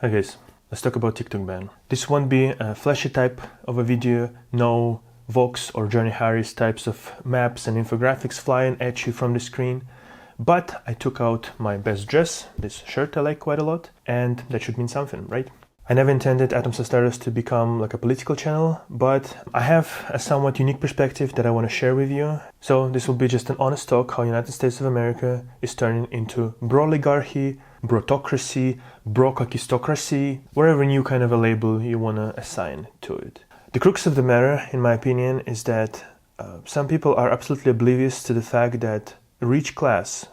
Hi guys, let's talk about TikTok ban. This won't be a flashy type of a video, no Vox or Johnny Harris types of maps and infographics flying at you from the screen, but I took out my best dress, this shirt I like quite a lot, and that should mean something, right? I never intended Atoms and Stardust to become like a political channel, but I have a somewhat unique perspective that I want to share with you. So this will be just an honest talk how United States of America is turning into broligarchy, BROTOCRACY, BROCOCRACY, whatever new kind of a label you want to assign to it. The crux of the matter, in my opinion, is that some people are absolutely oblivious to the fact that rich class,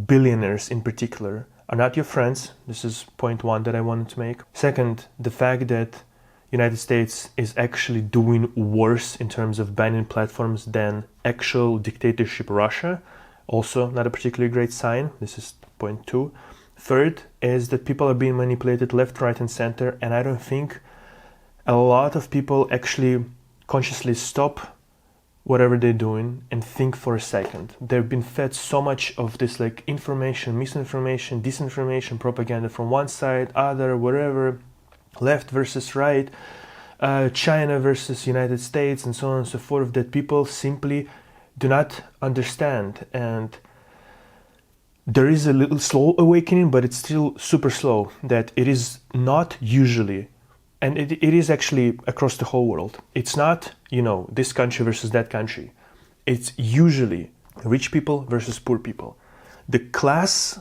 billionaires in particular, are not your friends. This is point one that I wanted to make. Second, the fact that United States is actually doing worse in terms of banning platforms than actual dictatorship Russia. Also not a particularly great sign. This is point two. Third is that people are being manipulated left, right, and center, and I don't think a lot of people actually consciously stop whatever they're doing and think for a second. They've been fed so much of this like information, misinformation, disinformation, propaganda from one side, other, whatever, left versus right, China versus United States, and so on and so forth, that people simply do not understand. And there is a little slow awakening, but it's still super slow, that it is not usually, and it is actually across the whole world. It's not, you know, this country versus that country. It's usually rich people versus poor people. The class,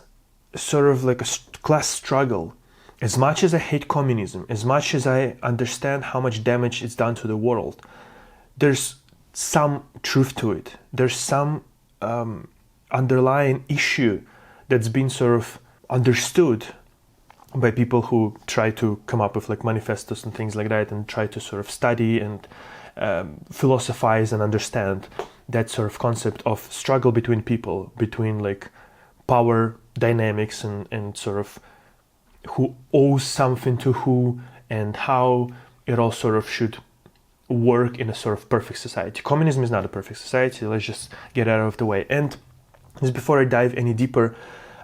sort of like a class struggle, as much as I hate communism, as much as I understand how much damage it's done to the world, there's some truth to it. There's some underlying issue that's been sort of understood by people who try to come up with like manifestos and things like that, and try to sort of study and philosophize and understand that sort of concept of struggle between people, between like power dynamics and sort of who owes something to who, and how it all sort of should work in a sort of perfect society. Communism is not a perfect society. Let's just get out of the way. And just before I dive any deeper,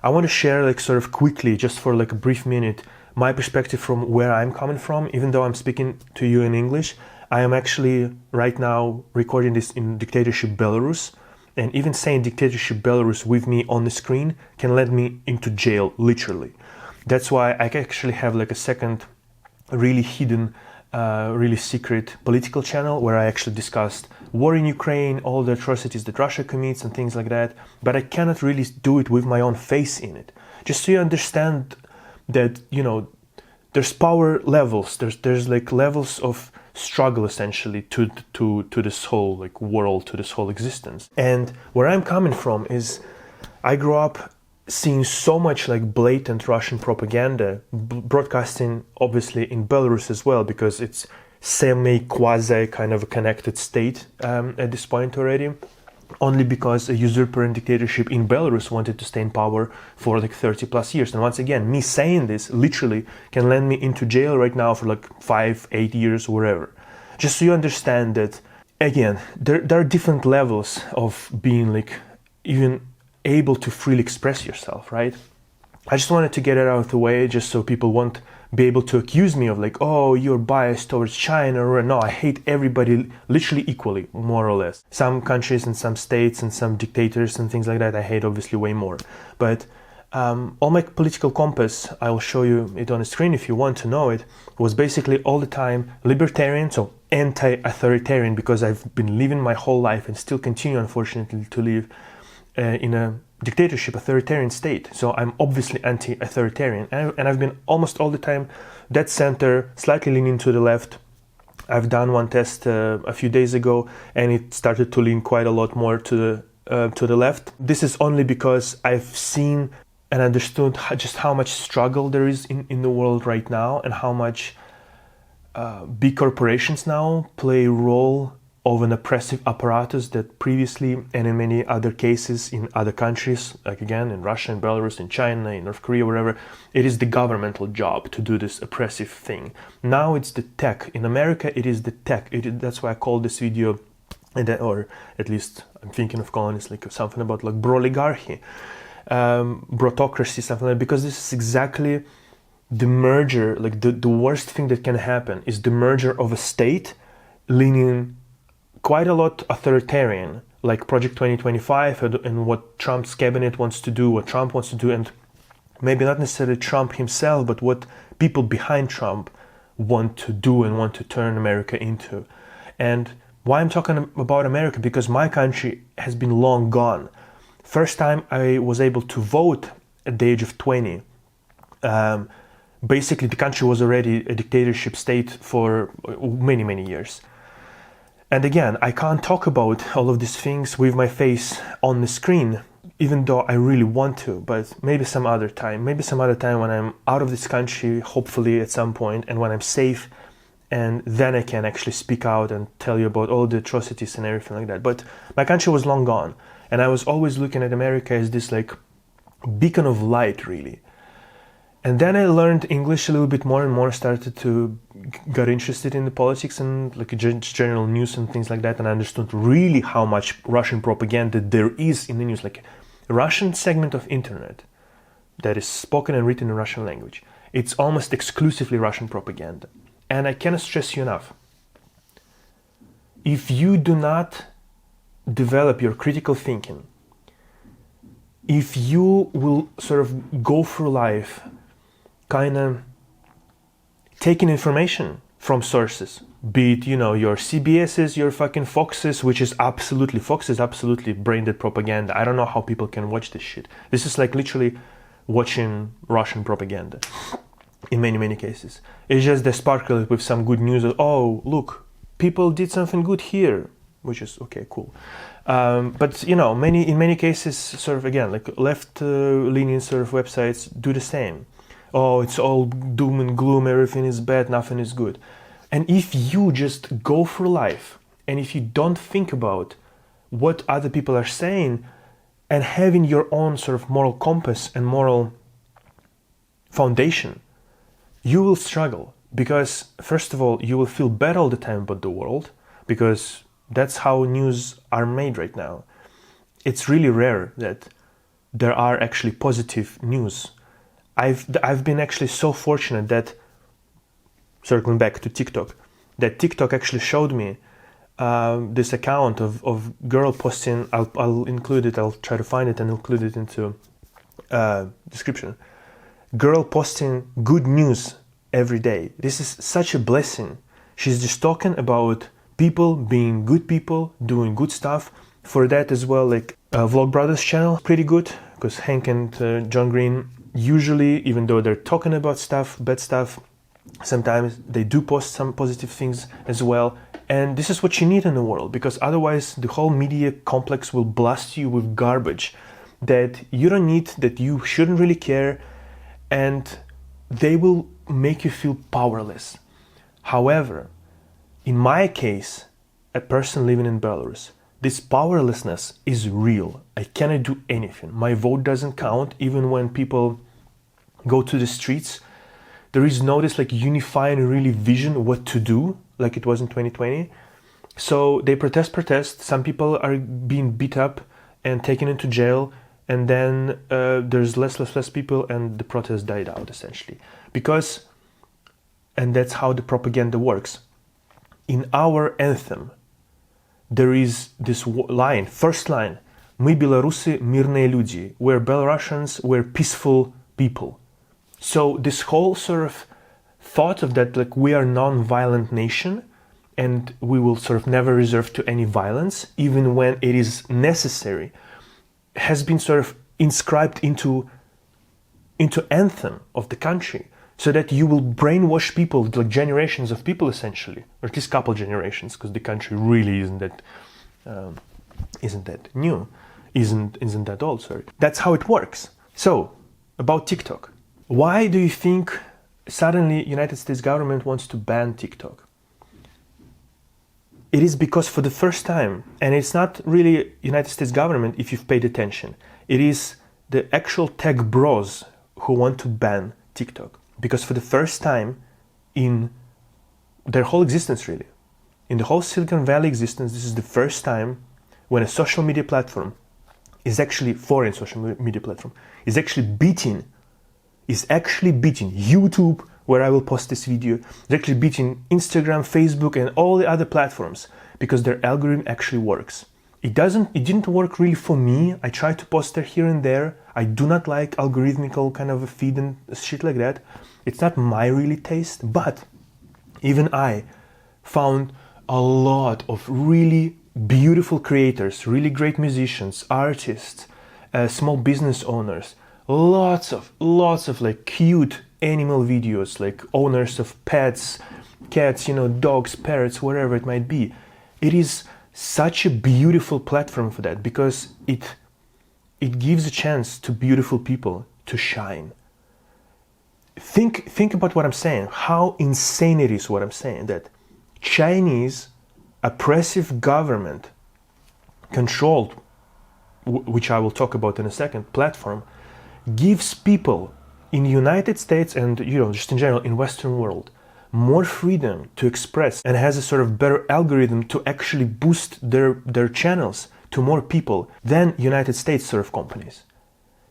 I want to share like sort of quickly, just for like a brief minute, my perspective from where I'm coming from. Even though I'm speaking to you in English, I am actually right now recording this in dictatorship Belarus, and even saying dictatorship Belarus with me on the screen can let me into jail, literally. That's why I actually have like a second really hidden, really secret political channel where I actually discussed war in Ukraine, all the atrocities that Russia commits and things like that, but I cannot really do it with my own face in it. Just so you understand that, you know, there's power levels, there's like levels of struggle essentially to this whole like world, to this whole existence. And where I'm coming from is I grew up seeing so much like blatant Russian propaganda broadcasting, obviously in Belarus as well, because it's semi-quasi kind of a connected state at this point already, only because a usurper and dictatorship in Belarus wanted to stay in power for like 30 plus years. And once again, me saying this literally can land me into jail right now for like 5-8 years, wherever. Just so you understand that, again, there are different levels of being like even able to freely express yourself, right? I just wanted to get it out of the way, just so people won't be able to accuse me of like, oh, you're biased towards China, or no, I hate everybody literally equally, more or less. Some countries and some states and some dictators and things like that I hate obviously way more. But all my political compass, I will show you it on the screen if you want to know it, was basically all the time libertarian, so anti-authoritarian, because I've been living my whole life and still continue, unfortunately, to live in a dictatorship, authoritarian state. So I'm obviously anti-authoritarian, and I've been almost all the time dead center, slightly leaning to the left. I've done one test a few days ago, and it started to lean quite a lot more to the left. This is only because I've seen and understood just how much struggle there is in the world right now, and how much big corporations now play a role of an oppressive apparatus that previously, and in many other cases in other countries, like again in Russia, in Belarus, in China, in North Korea, wherever, it is the governmental job to do this oppressive thing. Now it's the tech. In America, it is the tech. That's why I call this video, or at least I'm thinking of calling this like something about like broligarchy, brotocracy, something like that, because this is exactly the merger, like the worst thing that can happen is the merger of a state leaning quite a lot authoritarian, like Project 2025 and what Trump's cabinet wants to do, what Trump wants to do, and maybe not necessarily Trump himself, but what people behind Trump want to do and want to turn America into. And why I'm talking about America? Because my country has been long gone. First time I was able to vote at the age of 20. Basically, the country was already a dictatorship state for many, many years. And again, I can't talk about all of these things with my face on the screen, even though I really want to, but maybe some other time when I'm out of this country, hopefully at some point, and when I'm safe, and then I can actually speak out and tell you about all the atrocities and everything like that. But my country was long gone, and I was always looking at America as this like beacon of light, really. And then I learned English a little bit more and more, started to get interested in the politics and like general news and things like that, and I understood really how much Russian propaganda there is in the news, like a Russian segment of internet that is spoken and written in Russian language. It's almost exclusively Russian propaganda. And I cannot stress you enough. If you do not develop your critical thinking, if you will sort of go through life kind of taking information from sources, be it, you know, your CBS's, your fucking Fox's, which is absolutely, Fox is absolutely brain-dead propaganda. I don't know how people can watch this shit. This is like literally watching Russian propaganda in many, many cases. It's just they sparkle it with some good news of, oh, look, people did something good here, which is okay, cool. But, you know, in many cases, sort of, again, like left-leaning sort of websites do the same. Oh, it's all doom and gloom, everything is bad, nothing is good. And if you just go through life and if you don't think about what other people are saying and having your own sort of moral compass and moral foundation, you will struggle. Because, first of all, you will feel bad all the time about the world, because that's how news are made right now. It's really rare that there are actually positive news. I've been actually so fortunate that, circling back to TikTok, that TikTok actually showed me this account of girl posting. I'll include it. I'll try to find it and include it into description. Girl posting good news every day. This is such a blessing. She's just talking about people being good people, doing good stuff. For that as well, like Vlog Brothers channel, pretty good, because Hank and John Green usually, even though they're talking about stuff, bad stuff, sometimes they do post some positive things as well. And this is what you need in the world, because otherwise the whole media complex will blast you with garbage that you don't need, that you shouldn't really care, and they will make you feel powerless. However, in my case, a person living in Belarus, this powerlessness is real. I cannot do anything. My vote doesn't count, even when people go to the streets. There is no this like unifying really vision what to do, like it was in 2020. So they protest. Some people are being beat up and taken into jail, and then there's less people, and the protest died out essentially. Because, and that's how the propaganda works. In our anthem, there is this line, first line, "Мы белорусы мирные люди." We're Belarusians, we're peaceful people. So this whole sort of thought of that, like we are non-violent nation and we will sort of never resort to any violence, even when it is necessary, has been sort of inscribed into anthem of the country, so that you will brainwash people, like generations of people essentially, or at least couple generations, because the country really isn't that new, isn't that old. Sorry, that's how it works. So about TikTok. Why do you think suddenly United States government wants to ban TikTok? It is because for the first time, and it's not really United States government if you've paid attention, it is the actual tech bros who want to ban TikTok. Because for the first time in their whole existence really, in the whole Silicon Valley existence, this is the first time when a social media platform is actually, foreign social media platform, is actually beating is actually beating YouTube, where I will post this video, is actually beating Instagram, Facebook, and all the other platforms, because their algorithm actually works. It didn't work really for me. I tried to post there here and there. I do not like algorithmical kind of a feed and shit like that. It's not my really taste, but even I found a lot of really beautiful creators, really great musicians, artists, small business owners, lots of like cute animal videos, like owners of pets, cats, dogs, parrots, whatever it might be. It is such a beautiful platform for that, because it gives a chance to beautiful people to shine. Think about what I'm saying, how insane it is what I'm saying, that Chinese oppressive government controlled, which I will talk about in a second, platform, gives people in the United States and just in general in Western world more freedom to express, and has a sort of better algorithm to actually boost their channels to more people than United States sort of companies.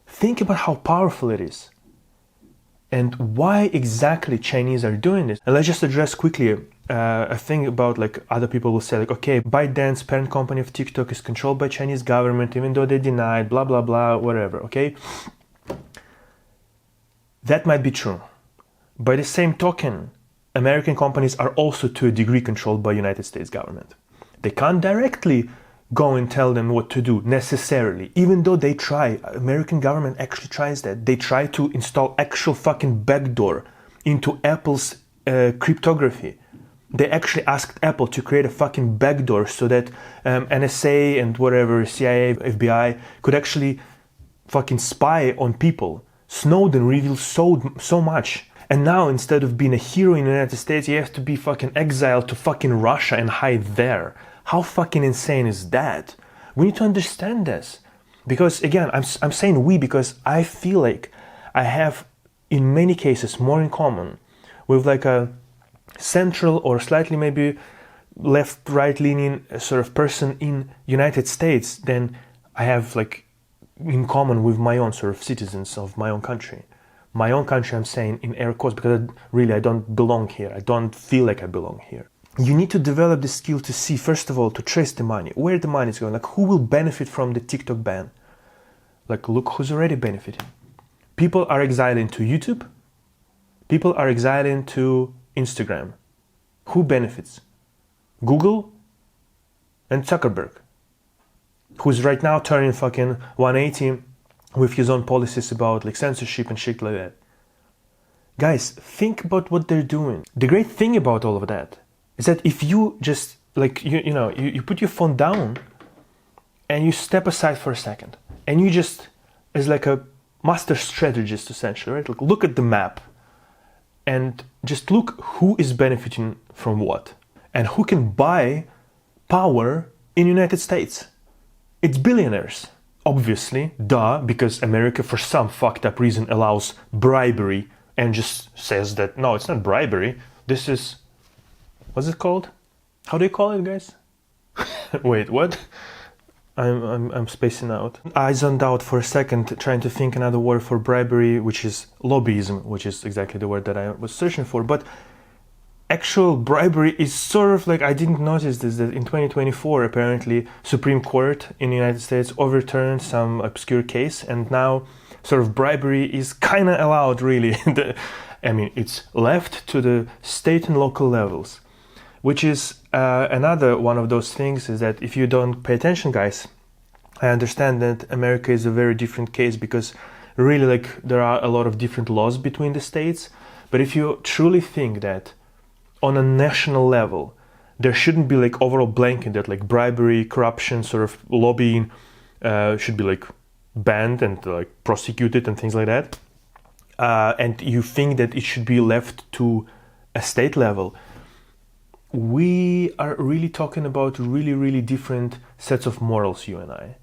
Think about how powerful it is and why exactly Chinese are doing this. And let's just address quickly a thing about, like, other people will say, like, okay, ByteDance, parent company of TikTok, is controlled by Chinese government, even though they denied, blah, blah, blah, whatever, okay? That might be true. By the same token, American companies are also to a degree controlled by United States government. They can't directly go and tell them what to do necessarily, even though they try. American government actually tries that. They try to install actual fucking backdoor into Apple's cryptography. They actually asked Apple to create a fucking backdoor so that NSA and whatever, CIA, FBI, could actually fucking spy on people. Snowden revealed so much. And now, instead of being a hero in the United States, you have to be fucking exiled to fucking Russia and hide there. How fucking insane is that? We need to understand this. Because, again, I'm saying we because I feel like I have, in many cases, more in common with like a central or slightly maybe left, right-leaning sort of person in United States than I have like in common with my own sort of citizens of my own country. My own country, I'm saying in air quotes, because I don't belong here. I don't feel like I belong here. You need to develop the skill to see, first of all, to trace the money, where the money is going, like who will benefit from the TikTok ban. Like, look who's already benefiting. People are exiling to YouTube. People are exiling to Instagram. Who benefits? Google and Zuckerberg, who's right now turning fucking 180 with his own policies about like censorship and shit like that. Guys, think about what they're doing. The great thing about all of that is that if you just like, you put your phone down and you step aside for a second and you just, as like a master strategist essentially, right? Like, look at the map and just look who is benefiting from what and who can buy power in the United States. It's billionaires. Obviously, duh, because America for some fucked up reason allows bribery and just says that, no, it's not bribery, this is, what's it called? How do you call it, guys? Wait, what? I'm spacing out. I zoned out for a second trying to think another word for bribery, which is lobbyism, which is exactly the word that I was searching for. But actual bribery is sort of like, I didn't notice this, that in 2024 apparently Supreme Court in the United States overturned some obscure case, and now sort of bribery is kind of allowed, really. I mean, it's left to the state and local levels, which is another one of those things, is that if you don't pay attention, guys, I understand that America is a very different case, because really, like, there are a lot of different laws between the states. But if you truly think that on a national level there shouldn't be like overall blanket that like bribery, corruption, sort of lobbying should be like banned and like prosecuted and things like that, and you think that it should be left to a state level, we are really talking about really different sets of morals, you and I.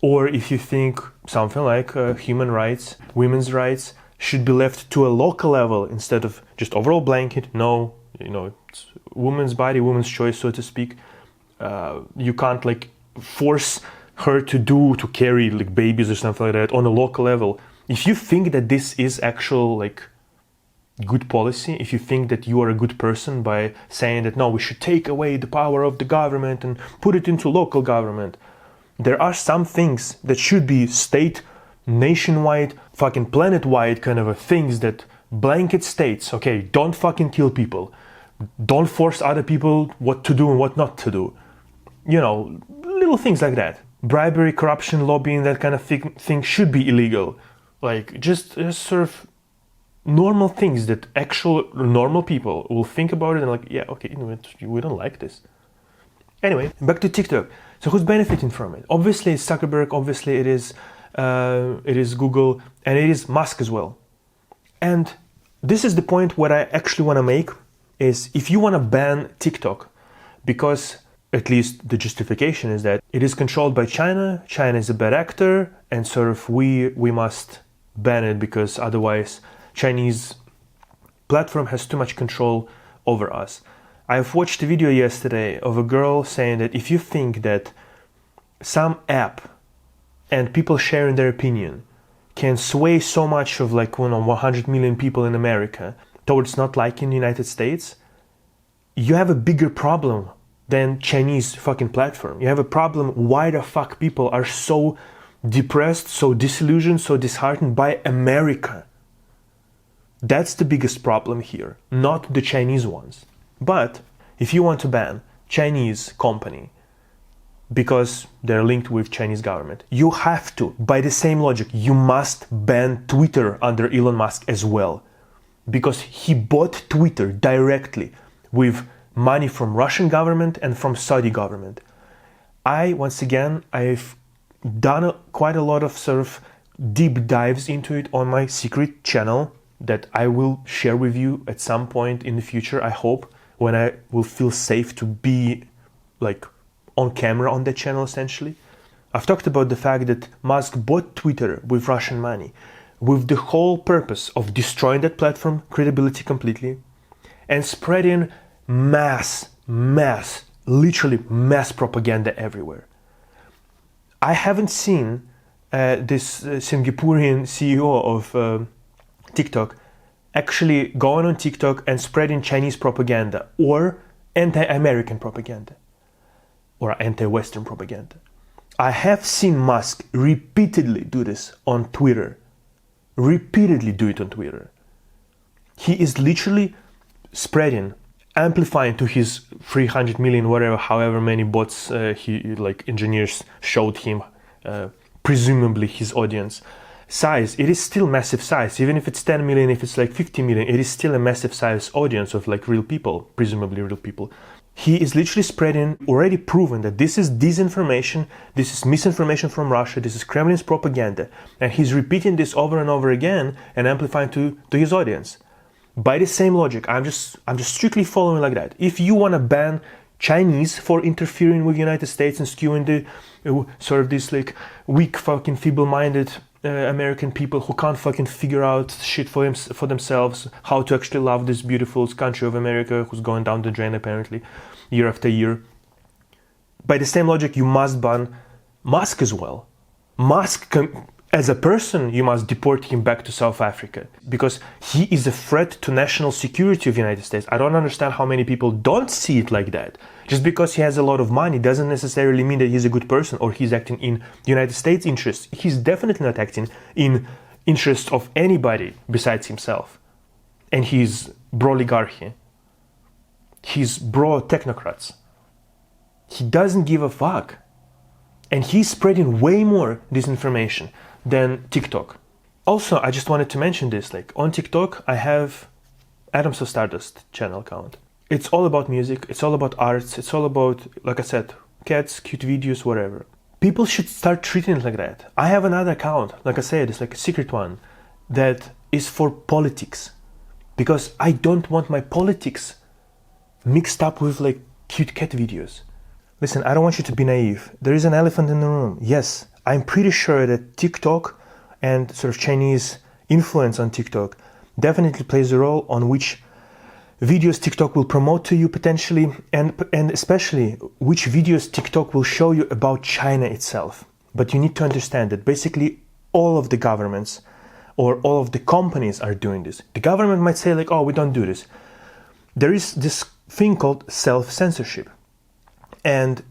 Or if you think something like human rights, women's rights should be left to a local level instead of just overall blanket, no, it's woman's body, woman's choice, so to speak. You can't like force her to carry like babies or something like that on a local level. If you think that this is actual like good policy, if you think that you are a good person by saying that no, we should take away the power of the government and put it into local government, there are some things that should be state, nationwide, fucking planet-wide kind of things that blanket states, okay, don't fucking kill people, don't force other people what to do and what not to do. You know, little things like that. Bribery, corruption, lobbying, that kind of thing should be illegal. Like, just sort of normal things that actual normal people will think about it and like, yeah, okay, we don't like this. Anyway, back to TikTok. So who's benefiting from it? Obviously it's Zuckerberg, obviously it is Google, and it is Musk as well. And this is the point what I actually want to make is if you want to ban TikTok, because at least the justification is that it is controlled by China, China is a bad actor, and sort of we must ban it because otherwise Chinese platform has too much control over us. I've watched a video yesterday of a girl saying that if you think that some app and people sharing their opinion can sway so much of like 100 million people in America towards not liking the United States, you have a bigger problem than Chinese fucking platform. You have a problem why the fuck people are so depressed, so disillusioned, so disheartened by America. That's the biggest problem here, not the Chinese ones. But if you want to ban Chinese company because they're linked with Chinese government, you have to, by the same logic, you must ban Twitter under Elon Musk as well. Because he bought Twitter directly with money from Russian government and from Saudi government. I've done quite a lot of sort of deep dives into it on my secret channel that I will share with you at some point in the future, I hope, when I will feel safe to be like on camera on that channel essentially. I've talked about the fact that Musk bought Twitter with Russian money with the whole purpose of destroying that platform credibility completely and spreading literally mass propaganda everywhere. I haven't seen this Singaporean CEO of TikTok actually going on TikTok and spreading Chinese propaganda or anti-American propaganda or anti-Western propaganda. I have seen Musk repeatedly do this on Twitter. Repeatedly do it on Twitter. He is literally spreading, amplifying to his 300 million, whatever, however many bots engineers showed him, presumably his audience. Size, it is still massive size. Even if it's 10 million, if it's like 50 million, it is still a massive size audience of like real people, presumably real people. He is literally spreading, already proven that this is disinformation, this is misinformation from Russia, this is Kremlin's propaganda. And he's repeating this over and over again and amplifying to his audience. By the same logic, I'm just strictly following like that. If you want to ban Chinese for interfering with the United States and skewing the sort of this like weak fucking feeble-minded American people who can't fucking figure out shit for themselves, how to actually love this beautiful country of America who's going down the drain apparently year after year. By the same logic, you must ban Musk as well. Musk, as a person, you must deport him back to South Africa because he is a threat to national security of the United States. I don't understand how many people don't see it like that. Just because he has a lot of money doesn't necessarily mean that he's a good person or he's acting in the United States' interests. He's definitely not acting in interests of anybody besides himself. And he's Broligarchy. He's bro-technocrats. He doesn't give a fuck. And he's spreading way more disinformation than TikTok. Also, I just wanted to mention this, like on TikTok, I have Atoms of Stardust channel account. It's all about music, it's all about arts, it's all about, like I said, cats, cute videos, whatever. People should start treating it like that. I have another account, like I said, it's like a secret one, that is for politics. Because I don't want my politics mixed up with like cute cat videos. Listen, I don't want you to be naive. There is an elephant in the room. Yes, I'm pretty sure that TikTok and sort of Chinese influence on TikTok definitely plays a role on which videos TikTok will promote to you potentially, and especially which videos TikTok will show you about China itself. But you need to understand that basically all of the governments or all of the companies are doing this. The government might say like, oh, we don't do this. There is this thing called self-censorship. And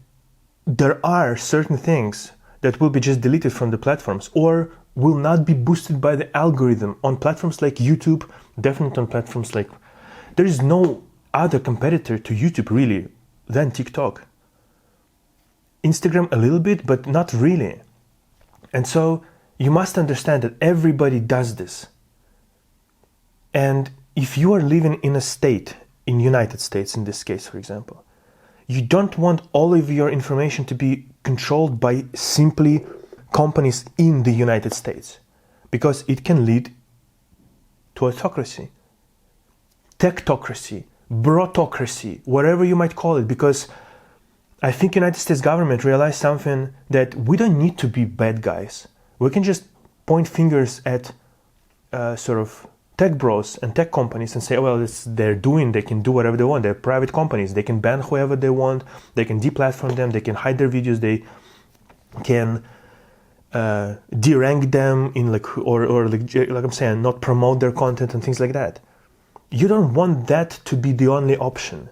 there are certain things that will be just deleted from the platforms or will not be boosted by the algorithm on platforms like YouTube, definitely on platforms like... There is no other competitor to YouTube really than TikTok. Instagram a little bit, but not really. And so you must understand that everybody does this. And if you are living in a state, in United States in this case, for example, you don't want all of your information to be controlled by simply companies in the United States, because it can lead to autocracy, techtocracy, brotocracy, whatever you might call it, because I think United States government realized something, that we don't need to be bad guys. We can just point fingers at sort of tech bros and tech companies and say, oh, well, they can do whatever they want. They're private companies. They can ban whoever they want. They can deplatform them. They can hide their videos. They can derank them in like I'm saying, not promote their content and things like that. You don't want that to be the only option.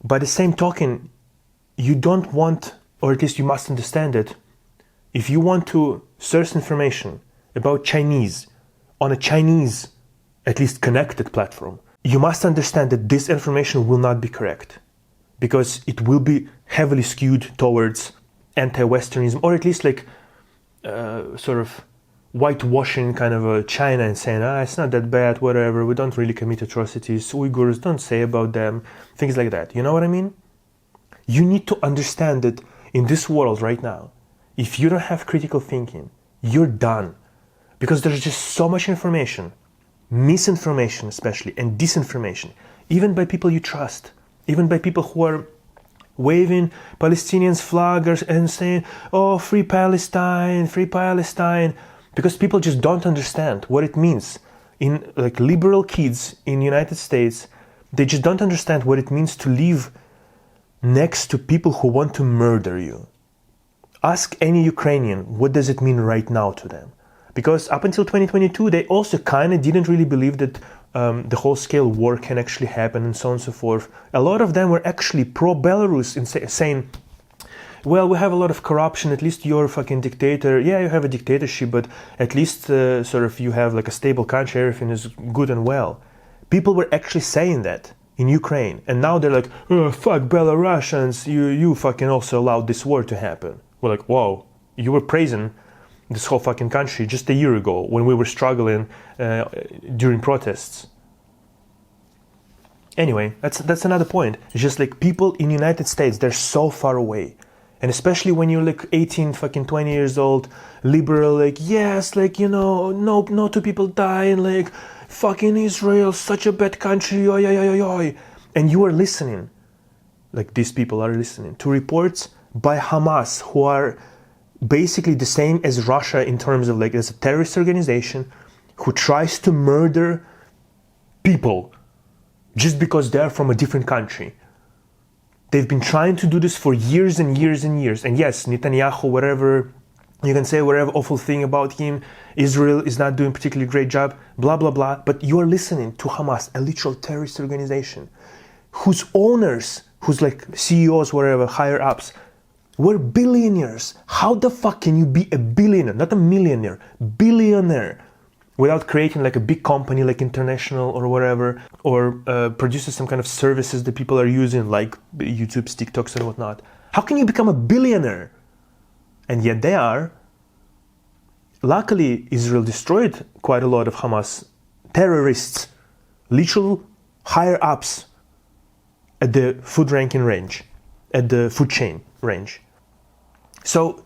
By the same token, you don't want, or at least you must understand it, if you want to search information about Chinese on a Chinese, at least connected platform, you must understand that this information will not be correct, because it will be heavily skewed towards anti-Westernism, or at least like sort of whitewashing kind of a China and saying, it's not that bad, whatever, we don't really commit atrocities, Uyghurs, don't say about them, things like that. You know what I mean? You need to understand that in this world right now, if you don't have critical thinking, you're done. Because there's just so much information, misinformation especially, and disinformation, even by people you trust, even by people who are waving Palestinians flags and saying, oh, free Palestine, because people just don't understand what it means. In like liberal kids in the United States, they just don't understand what it means to live next to people who want to murder you. Ask any Ukrainian, what does it mean right now to them? Because up until 2022, they also kind of didn't really believe that the whole-scale war can actually happen and so on and so forth. A lot of them were actually pro-Belarus in saying, well, we have a lot of corruption, at least you're a fucking dictator. Yeah, you have a dictatorship, but at least sort of you have like a stable country, everything is good and well. People were actually saying that in Ukraine, and now they're like, oh, fuck Belarusians, you fucking also allowed this war to happen. We're like, whoa, you were praising this whole fucking country just a year ago when we were struggling during protests. Anyway, that's another point. It's just like people in the United States, they're so far away. And especially when you're like 18, fucking 20 years old, liberal, like, yes, like, you know, no two people dying, like, fucking Israel, such a bad country, oi, oi, oi, oi. And you are listening, like these people are listening, to reports by Hamas, who are basically the same as Russia in terms of like as a terrorist organization who tries to murder people just because they're from a different country. They've been trying to do this for years and years and years. And yes, Netanyahu, whatever, you can say whatever awful thing about him, Israel is not doing a particularly great job, blah, blah, blah. But you are listening to Hamas, a literal terrorist organization, whose owners, whose like CEOs, whatever, higher ups, were billionaires. How the fuck can you be a billionaire, not a millionaire, billionaire, without creating like a big company like International or whatever, or produces some kind of services that people are using like YouTube's, TikToks and whatnot? How can you become a billionaire? And yet they are. Luckily, Israel destroyed quite a lot of Hamas terrorists, literal higher ups at the food ranking range, at the food chain range. So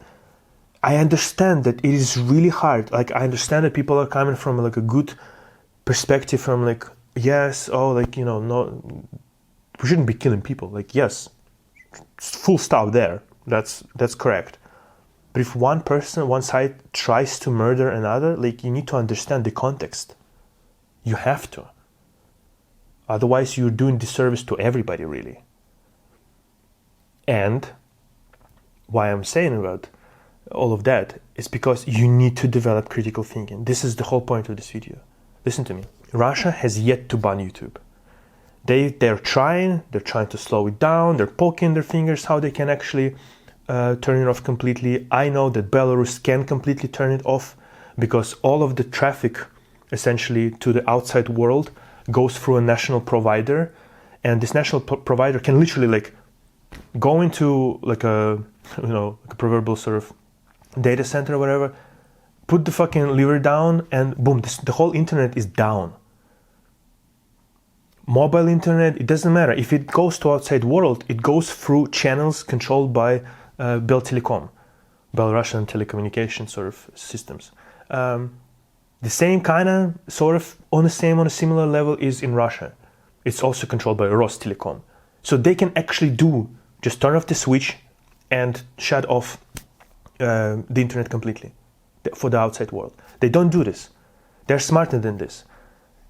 I understand that it is really hard. Like, I understand that people are coming from like a good perspective, from like, yes, oh, like, you know, no, we shouldn't be killing people. Like, yes, full stop there. That's correct. But if one person, one side tries to murder another, like, you need to understand the context. You have to. Otherwise, you're doing disservice to everybody, really. And why I'm saying about all of that is because you need to develop critical thinking. This is the whole point of this video. Listen to me. Russia has yet to ban YouTube. They're trying to slow it down. They're poking their fingers how they can actually turn it off completely. I know that Belarus can completely turn it off because all of the traffic essentially to the outside world goes through a national provider, and this national provider can literally like go into like a like a proverbial sort of data center or whatever, put the fucking lever down, and boom, the whole internet is down. Mobile internet, it doesn't matter. If it goes to outside world, it goes through channels controlled by Beltelecom, Belarusian telecommunication sort of systems. The same kind of sort of on a similar level is in Russia. It's also controlled by Rostelecom. So they can actually just turn off the switch and shut off the internet completely for the outside world. They don't do this. They're smarter than this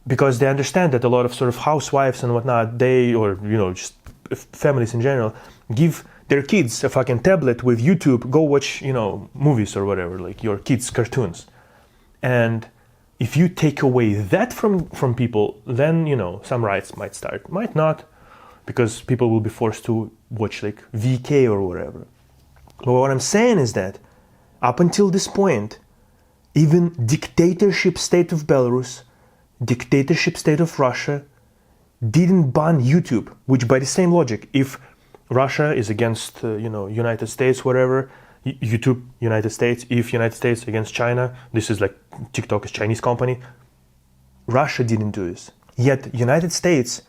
because they understand that a lot of sort of housewives and whatnot, just families in general, give their kids a fucking tablet with YouTube, go watch, movies or whatever, like your kids' cartoons. And if you take away that from people, then, some riots might start. Might not, because people will be forced to watch like VK or whatever. But what I'm saying is that up until this point, even dictatorship state of Belarus, dictatorship state of Russia didn't ban YouTube, which by the same logic, if Russia is against, United States, whatever, YouTube, United States, if United States against China, this is like TikTok is Chinese company. Russia didn't do this. Yet United States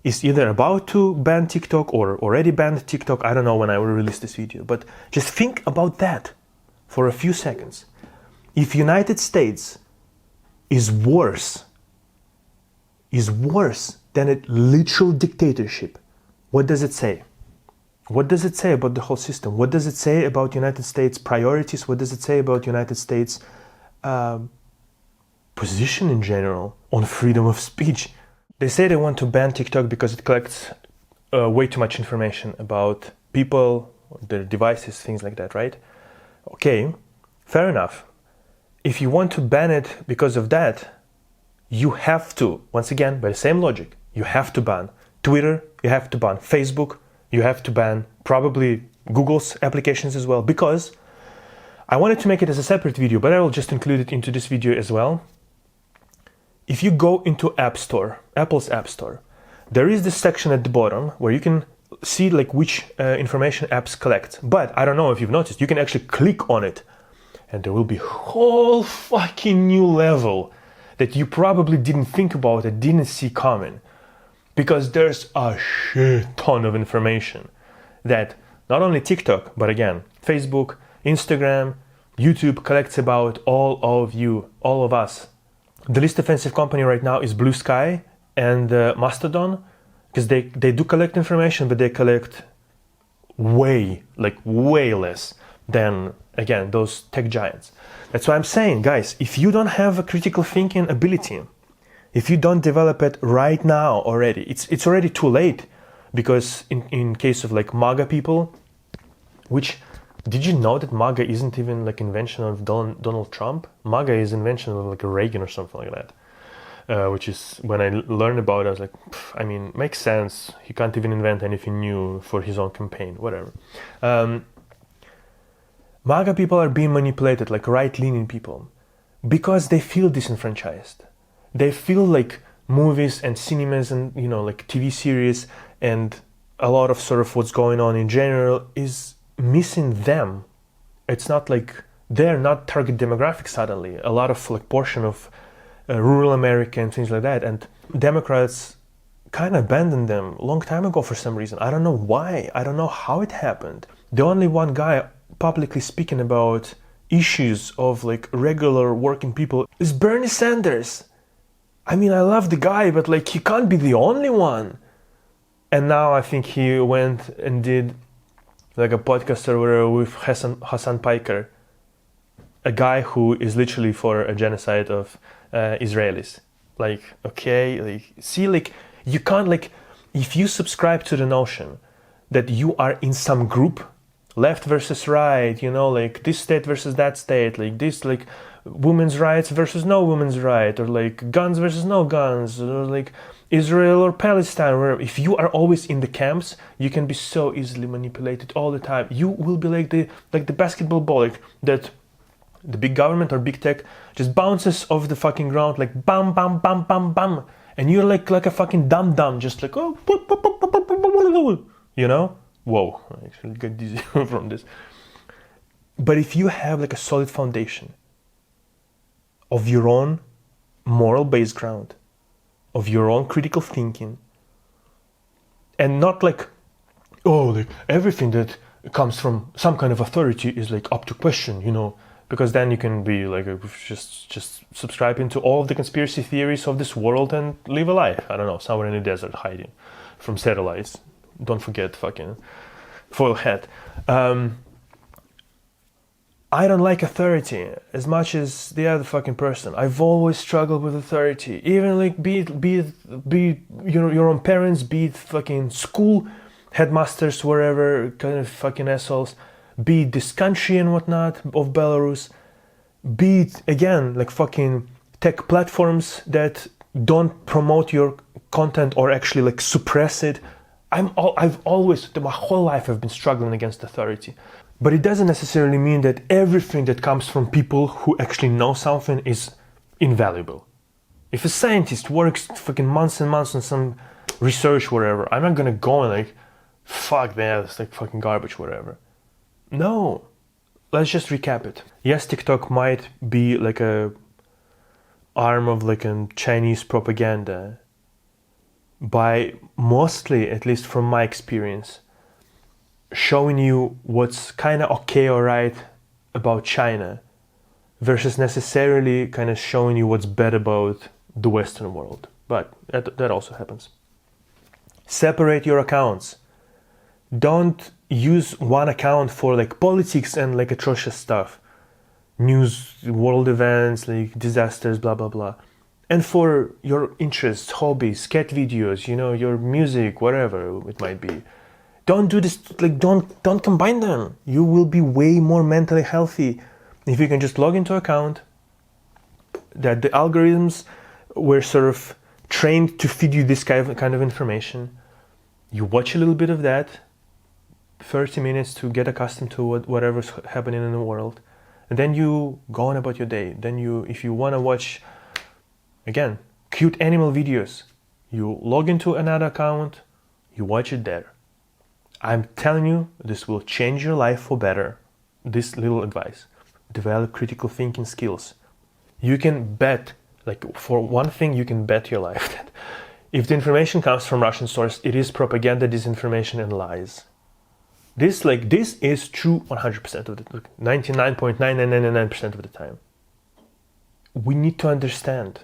is either about to ban TikTok or already banned TikTok. I don't know when I will release this video, but just think about that for a few seconds. If United States is worse than a literal dictatorship, what does it say? What does it say about the whole system? What does it say about United States priorities? What does it say about United States position in general on freedom of speech? They say they want to ban TikTok because it collects way too much information about people, their devices, things like that, right? Okay, fair enough. If you want to ban it because of that, you have to, once again, by the same logic, you have to ban Twitter, you have to ban Facebook, you have to ban probably Google's applications as well, because I wanted to make it as a separate video, but I will just include it into this video as well. If you go into App Store, Apple's App Store, there is this section at the bottom where you can see like which information apps collect. But I don't know if you've noticed, you can actually click on it and there will be a whole fucking new level that you probably didn't think about and didn't see coming. Because there's a shit ton of information that not only TikTok, but again, Facebook, Instagram, YouTube collects about all of you, all of us. The least offensive company right now is Blue Sky and Mastodon, because they do collect information, but they collect way less than, again, those tech giants. That's why I'm saying, guys, if you don't have a critical thinking ability, if you don't develop it right now already, it's already too late. Because in case of like MAGA people, which, did you know that MAGA isn't even like invention of Donald Trump? MAGA is invention of like Reagan or something like that. Which is, when I learned about it, I was like, I mean, makes sense. He can't even invent anything new for his own campaign, whatever. MAGA people are being manipulated, like right-leaning people, because they feel disenfranchised. They feel like movies and cinemas and, like TV series and a lot of sort of what's going on in general is missing them. It's not like they're not target demographic suddenly. A lot of like portion of rural America and things like that. And Democrats kind of abandoned them a long time ago for some reason. I don't know why. I don't know how it happened. The only one guy publicly speaking about issues of like regular working people is Bernie Sanders. I mean, I love the guy, but like he can't be the only one. And now I think he went and did like a podcast or whatever with Hassan Piker, a guy who is literally for a genocide of Israelis. Like, okay, like, see, like, you can't, like, if you subscribe to the notion that you are in some group left versus right, you know, like this state versus that state, like this, like women's rights versus no women's right, or like guns versus no guns, or like Israel or Palestine, wherever. If you are always in the camps, you can be so easily manipulated all the time. You will be like the basketball ball, like that the big government or big tech just bounces off the fucking ground like bam, bam, bam, bam, bam, and you're like a fucking dumb, just like oh, you know. Whoa, I actually got dizzy from this. But if you have like a solid foundation of your own moral base ground, of your own critical thinking, and not like, oh, like everything that comes from some kind of authority is like up to question, you know, because then you can be like just subscribe into all of the conspiracy theories of this world and live a life, I don't know, somewhere in the desert hiding from satellites. Don't forget fucking foil hat. I don't like authority as much as the other fucking person. I've always struggled with authority, even like be it your own parents, be it fucking school headmasters, wherever, kind of fucking assholes, be it this country and whatnot of Belarus, be it again like fucking tech platforms that don't promote your content or actually like suppress it. I've always, my whole life I've been struggling against authority. But it doesn't necessarily mean that everything that comes from people who actually know something is invaluable. If a scientist works fucking months and months on some research, whatever, I'm not gonna go and like, fuck that, it's like fucking garbage, whatever. No, let's just recap it. Yes, TikTok might be like a arm of like a Chinese propaganda, by mostly, at least from my experience, showing you what's kind of okay or right about China versus necessarily kind of showing you what's bad about the Western world. But that also happens. Separate your accounts. Don't use one account for like politics and like atrocious stuff, news, world events, like disasters, blah blah blah. And for your interests, hobbies, cat videos, you know, your music, whatever it might be. Don't do this, like don't combine them. You will be way more mentally healthy if you can just log into an account that the algorithms were sort of trained to feed you this kind of information. You watch a little bit of that, 30 minutes to get accustomed to whatever's happening in the world. And then you go on about your day. Then you, if you want to watch, again, cute animal videos, you log into another account, you watch it there. I'm telling you, this will change your life for better. This little advice. Develop critical thinking skills. You can bet, like for one thing, you can bet your life that if the information comes from Russian source, it is propaganda, disinformation, and lies. This is true 100% of the, 99.9999% of the time. We need to understand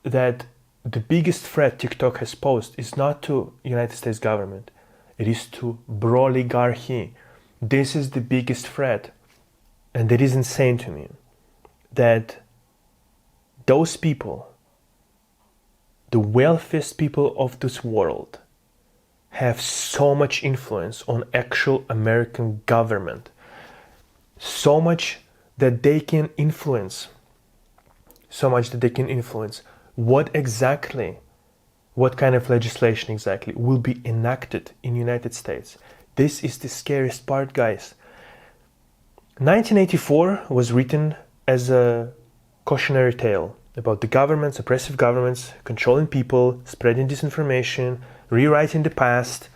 that the biggest threat TikTok has posed is not to United States government. It is to Broligarchy. This is the biggest threat. And it is insane to me that those people, the wealthiest people of this world, have so much influence on actual American government. So much that they can influence. What kind of legislation exactly will be enacted in the United States. This is the scariest part, guys. 1984 was written as a cautionary tale about the governments, oppressive governments, controlling people, spreading disinformation, rewriting the past,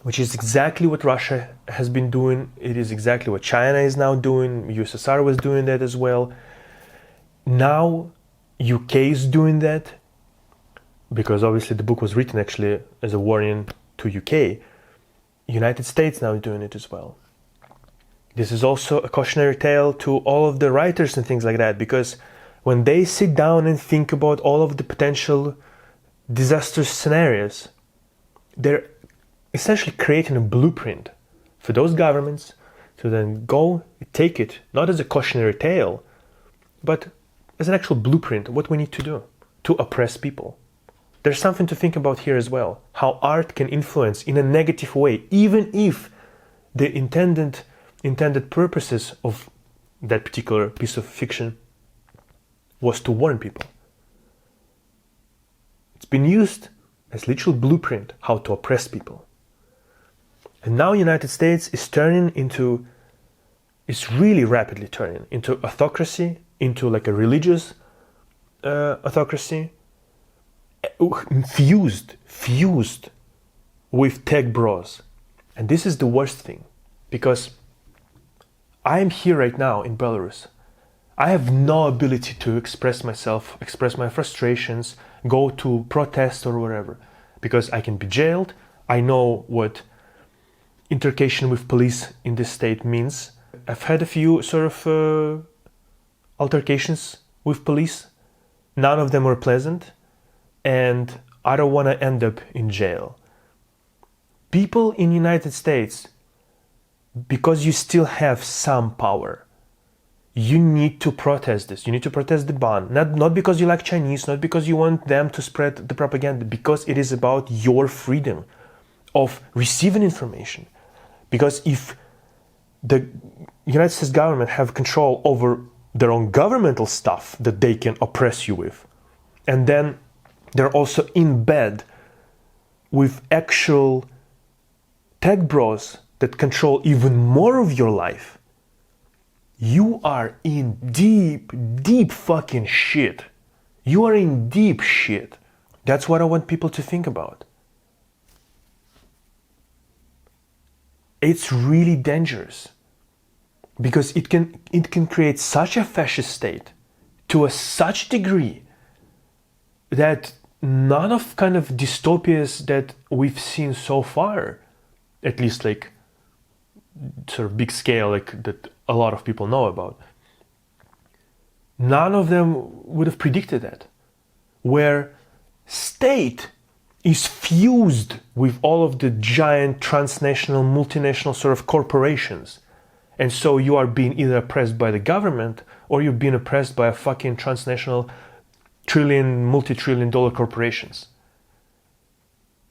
which is exactly what Russia has been doing. It is exactly what China is now doing. USSR was doing that as well. Now UK is doing that, because obviously the book was written actually as a warning to UK. United States now is doing it as well. This is also a cautionary tale to all of the writers and things like that, because when they sit down and think about all of the potential disaster scenarios, they're essentially creating a blueprint for those governments to then go take it, not as a cautionary tale, but as an actual blueprint of what we need to do to oppress people. There's something to think about here as well, how art can influence in a negative way, even if the intended purposes of that particular piece of fiction was to warn people. It's been used as literal blueprint how to oppress people. And now United States is really rapidly turning into autocracy, into like a religious autocracy, fused with tech bros. And this is the worst thing, because I am here right now in Belarus. I have no ability to express myself, express my frustrations, go to protest or whatever, because I can be jailed. I know what intercation with police in this state means. I've had a few sort of altercations with police. None of them were pleasant, and I don't want to end up in jail. People in the United States, because you still have some power, you need to protest this. You need to protest the ban. Not because you like Chinese, not because you want them to spread the propaganda, because it is about your freedom of receiving information. Because if the United States government have control over their own governmental stuff that they can oppress you with, and then they're also in bed with actual tech bros that control even more of your life, you are in deep fucking shit. You are in deep shit. That's what I want people to think about. It's really dangerous, because it can create such a fascist state to such degree that none of kind of dystopias that we've seen so far, at least like sort of big scale, like that a lot of people know about, none of them would have predicted that, where state is fused with all of the giant transnational, multinational sort of corporations. And so you are being either oppressed by the government, or you're being oppressed by a fucking transnational multi-trillion dollar corporations.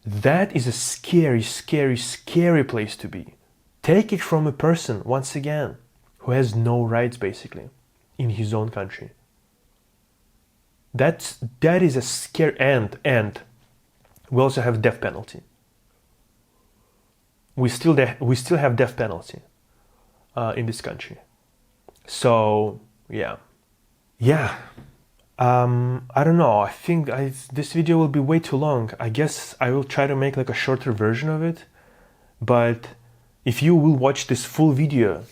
That is a scary, scary, scary place to be. Take it from a person, once again, who has no rights, basically, in his own country. That is a scary, and we also have death penalty. We still have death penalty in this country. So yeah. I don't know. I think this video will be way too long. I guess I will try to make like a shorter version of it. But if you will watch this full video,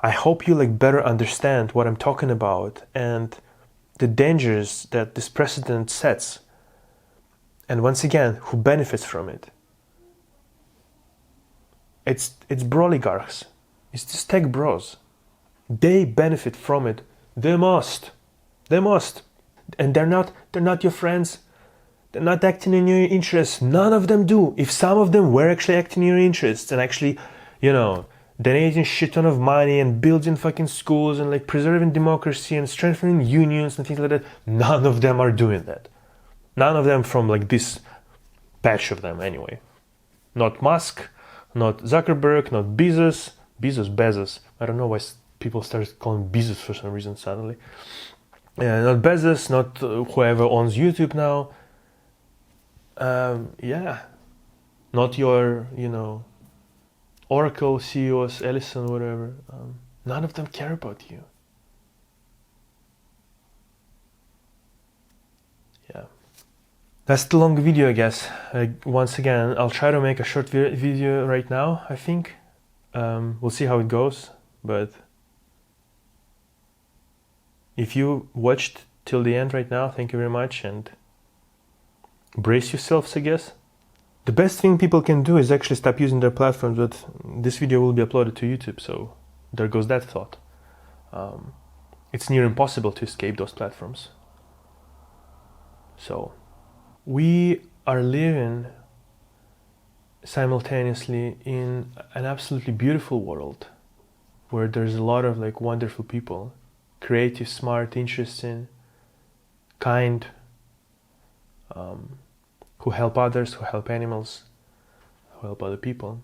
I hope you like better understand what I'm talking about and the dangers that this precedent sets. And once again, who benefits from it? It's Broligarchs. It's these tech bros. They benefit from it. They must. And they're not your friends. They're not acting in your interests. None of them do. If some of them were actually acting in your interests and actually, donating shit ton of money and building fucking schools and like preserving democracy and strengthening unions and things like that, none of them are doing that. None of them from like this batch of them anyway. Not Musk, not Zuckerberg, not Bezos. I don't know why people started calling Bezos for some reason suddenly. Not Bezos, not whoever owns YouTube now. Not your, Oracle CEOs, Ellison, whatever. None of them care about you. Yeah. That's the long video, I guess. Once again, I'll try to make a short video right now, I think. We'll see how it goes, but if you watched till the end right now, thank you very much, and brace yourselves, I guess. The best thing people can do is actually stop using their platforms, but this video will be uploaded to YouTube, so there goes that thought. It's near impossible to escape those platforms. So, we are living simultaneously in an absolutely beautiful world where there's a lot of like wonderful people, creative, smart, interesting, kind, who help others, who help animals, who help other people.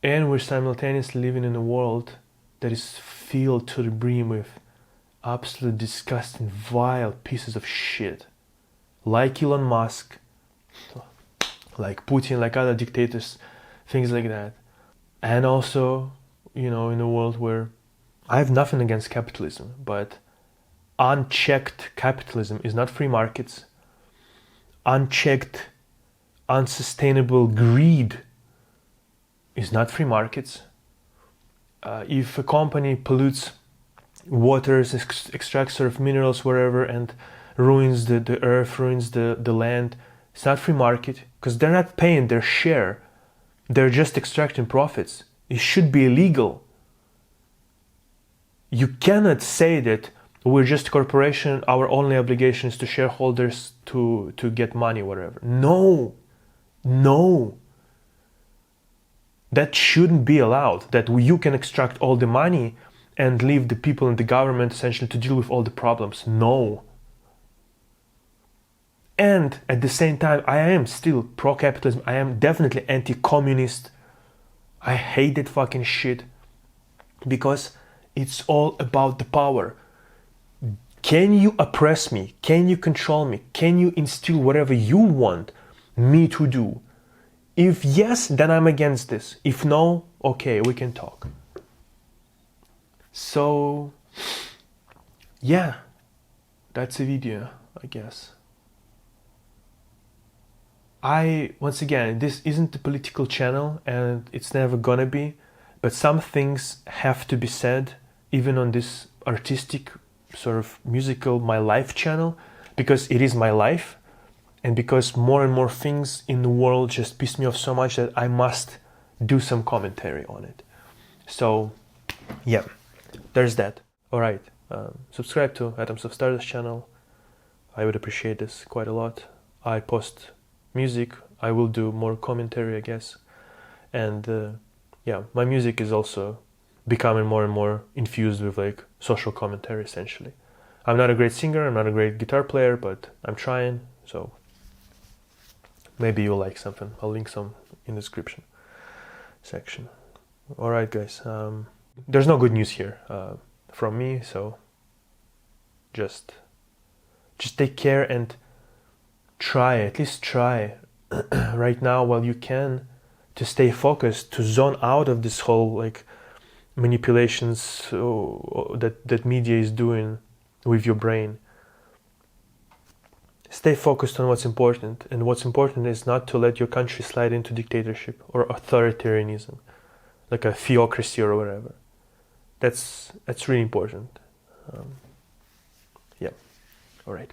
And we're simultaneously living in a world that is filled to the brim with absolute disgusting, vile pieces of shit. Like Elon Musk, like Putin, like other dictators, things like that. And also, you know, in a world where I have nothing against capitalism, but unchecked capitalism is not free markets. Unchecked, unsustainable greed is not free markets. If a company pollutes waters, extracts sort of minerals wherever, and ruins the earth, ruins the land, it's not free market, because they're not paying their share. They're just extracting profits. It should be illegal. You cannot say that we're just a corporation, our only obligation is to shareholders to get money, whatever. No. No. That shouldn't be allowed, that you can extract all the money and leave the people in the government essentially to deal with all the problems. No. And at the same time, I am still pro-capitalism. I am definitely anti-communist. I hate that fucking shit because it's all about the power. Can you oppress me? Can you control me? Can you instill whatever you want me to do? If yes, then I'm against this. If no, okay, we can talk. So, yeah, that's a video, I guess. Once again, this isn't a political channel and it's never gonna be, but some things have to be said, even on this artistic, sort of musical, my life channel, because it is my life, and because more and more things in the world just piss me off so much that I must do some commentary on it. So, yeah, there's that. Alright, subscribe to Atoms of Stardust channel. I would appreciate this quite a lot. I post music, I will do more commentary, I guess. And yeah, my music is also becoming more and more infused with like social commentary, essentially. I'm not a great singer, I'm not a great guitar player, but I'm trying, so maybe you'll like something. I'll link some in the description section. Alright guys, there's no good news here from me, so just take care and try, at least try right now while you can, to stay focused, to zone out of this whole like manipulations that media is doing with your brain. Stay focused on what's important, and what's important is not to let your country slide into dictatorship or authoritarianism, like a theocracy or whatever. That's really important. Yeah, all right.